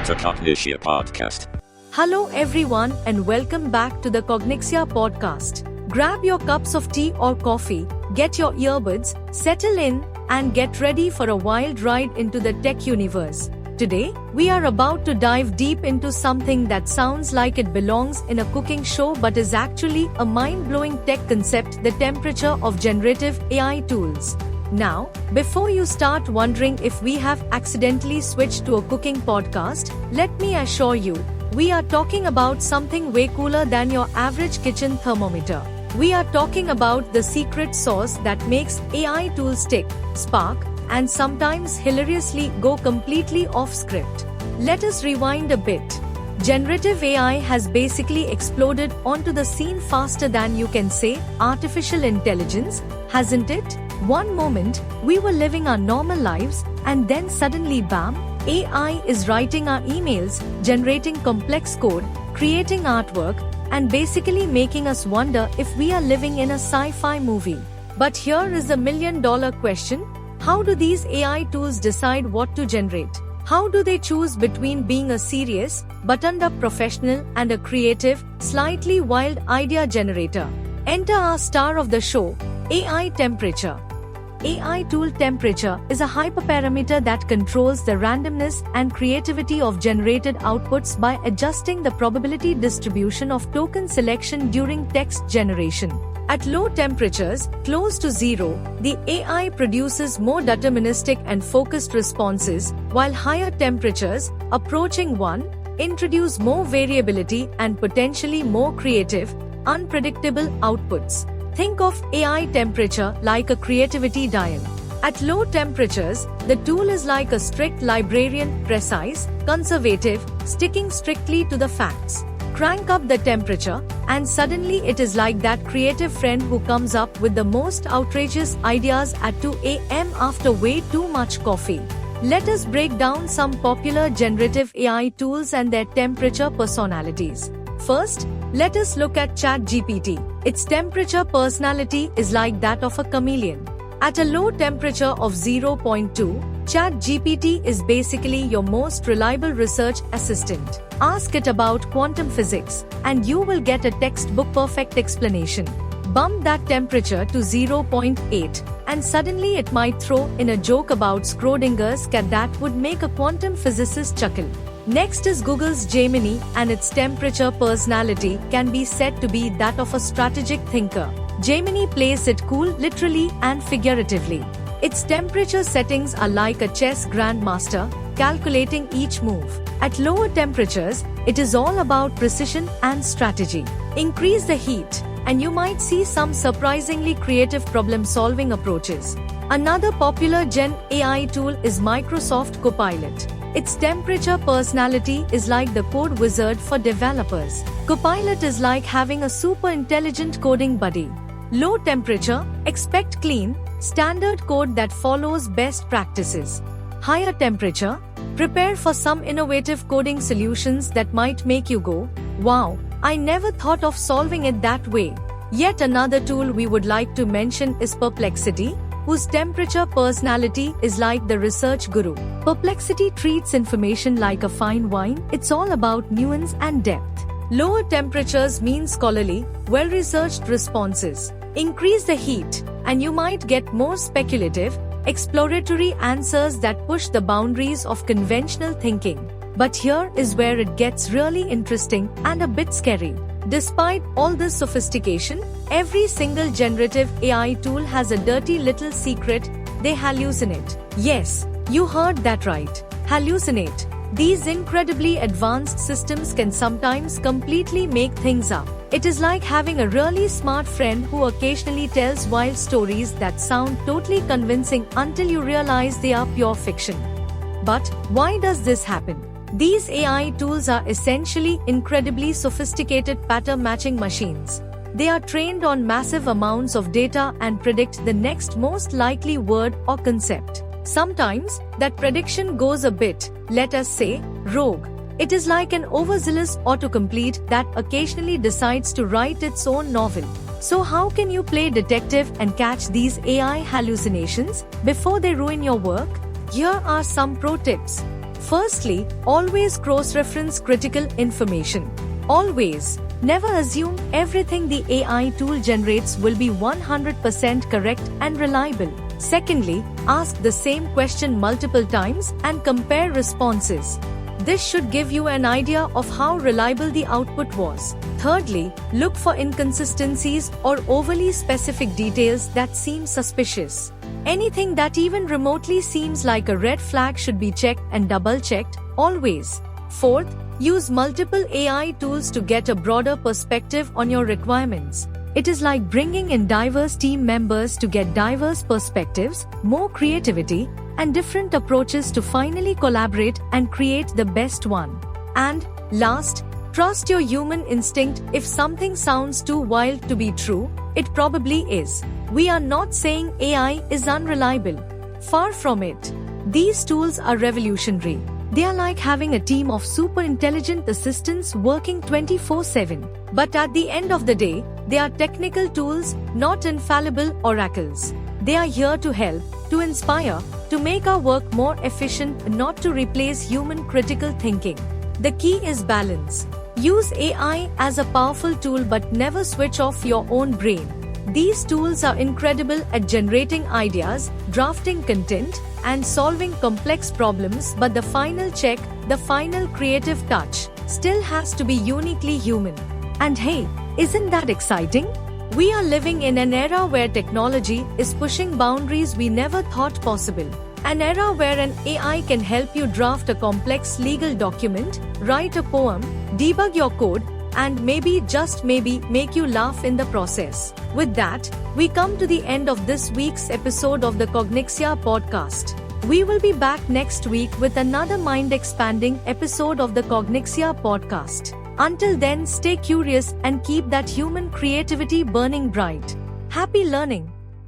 to Cognixia Podcast. Hello everyone and welcome back to the Cognixia Podcast. Grab your cups of tea or coffee, get your earbuds, settle in, and get ready for a wild ride into the tech universe. Today, we are about to dive deep into something that sounds like it belongs in a cooking show but is actually a mind-blowing tech concept: the temperature of generative AI tools. Now, before you start wondering if we have accidentally switched to a cooking podcast, let me assure you, we are talking about something way cooler than your average kitchen thermometer. We are talking about the secret sauce that makes AI tools tick, spark, and sometimes hilariously go completely off script. Let us rewind a bit. Generative AI has basically exploded onto the scene faster than you can say artificial intelligence, hasn't it? One moment, we were living our normal lives, and then suddenly bam, AI is writing our emails, generating complex code, creating artwork, and basically making us wonder if we are living in a sci-fi movie. But here is the million-dollar question: how do these AI tools decide what to generate? How do they choose between being a serious, buttoned-up professional and a creative, slightly wild idea generator? Enter our star of the show, AI Temperature. AI tool temperature is a hyperparameter that controls the randomness and creativity of generated outputs by adjusting the probability distribution of token selection during text generation. At low temperatures, close to zero, the AI produces more deterministic and focused responses, while higher temperatures, approaching 1, introduce more variability and potentially more creative, unpredictable outputs. Think of AI temperature like a creativity dial. At low temperatures, the tool is like a strict librarian, precise, conservative, sticking strictly to the facts. Crank up the temperature, and suddenly it is like that creative friend who comes up with the most outrageous ideas at 2 a.m. after way too much coffee. Let us break down some popular generative AI tools and their temperature personalities. First, let us look at ChatGPT. Its temperature personality is like that of a chameleon. At a low temperature of 0.2, ChatGPT is basically your most reliable research assistant. Ask it about quantum physics, and you will get a textbook perfect explanation. Bump that temperature to 0.8, and suddenly it might throw in a joke about Schrodinger's cat that would make a quantum physicist chuckle. Next is Google's Gemini, and its temperature personality can be said to be that of a strategic thinker. Gemini plays it cool literally and figuratively. Its temperature settings are like a chess grandmaster, calculating each move. At lower temperatures, it is all about precision and strategy. Increase the heat, and you might see some surprisingly creative problem-solving approaches. Another popular Gen AI tool is Microsoft Copilot. Its temperature personality is like the code wizard for developers. Copilot is like having a super intelligent coding buddy. Low temperature, expect clean, standard code that follows best practices. Higher temperature, prepare for some innovative coding solutions that might make you go, wow, I never thought of solving it that way. Yet another tool we would like to mention is Perplexity, whose temperature personality is like the research guru. Perplexity treats information like a fine wine. It's all about nuance and depth. Lower temperatures mean scholarly, well-researched responses. Increase the heat, and you might get more speculative, exploratory answers that push the boundaries of conventional thinking. But here is where it gets really interesting and a bit scary. Despite all this sophistication, every single generative AI tool has a dirty little secret: they hallucinate. Yes, you heard that right. Hallucinate. These incredibly advanced systems can sometimes completely make things up. It is like having a really smart friend who occasionally tells wild stories that sound totally convincing until you realize they are pure fiction. But why does this happen? These AI tools are essentially incredibly sophisticated pattern matching machines. They are trained on massive amounts of data and predict the next most likely word or concept. Sometimes, that prediction goes a bit, let us say, rogue. It is like an overzealous autocomplete that occasionally decides to write its own novel. So how can you play detective and catch these AI hallucinations before they ruin your work? Here are some pro tips. Firstly, always cross-reference critical information. Always. Never assume everything the AI tool generates will be 100% correct and reliable. Secondly, ask the same question multiple times and compare responses. This should give you an idea of how reliable the output was. Thirdly, look for inconsistencies or overly specific details that seem suspicious. Anything that even remotely seems like a red flag should be checked and double-checked, always. Fourth, use multiple AI tools to get a broader perspective on your requirements. It is like bringing in diverse team members to get diverse perspectives, more creativity, and different approaches to finally collaborate and create the best one. And last, trust your human instinct. If something sounds too wild to be true, it probably is. We are not saying AI is unreliable. Far from it. These tools are revolutionary. They are like having a team of super intelligent assistants working 24/7. But at the end of the day, they are technical tools, not infallible oracles. They are here to help, to inspire, to make our work more efficient, not to replace human critical thinking. The key is balance. Use AI as a powerful tool but never switch off your own brain. These tools are incredible at generating ideas, drafting content, and solving complex problems, but the final check, the final creative touch, still has to be uniquely human. And hey, isn't that exciting? We are living in an era where technology is pushing boundaries we never thought possible. An era where an AI can help you draft a complex legal document, write a poem, debug your code, and maybe, just maybe, make you laugh in the process. With that, we come to the end of this week's episode of the Cognixia podcast. We will be back next week with another mind-expanding episode of the Cognixia podcast. Until then, stay curious and keep that human creativity burning bright. Happy learning!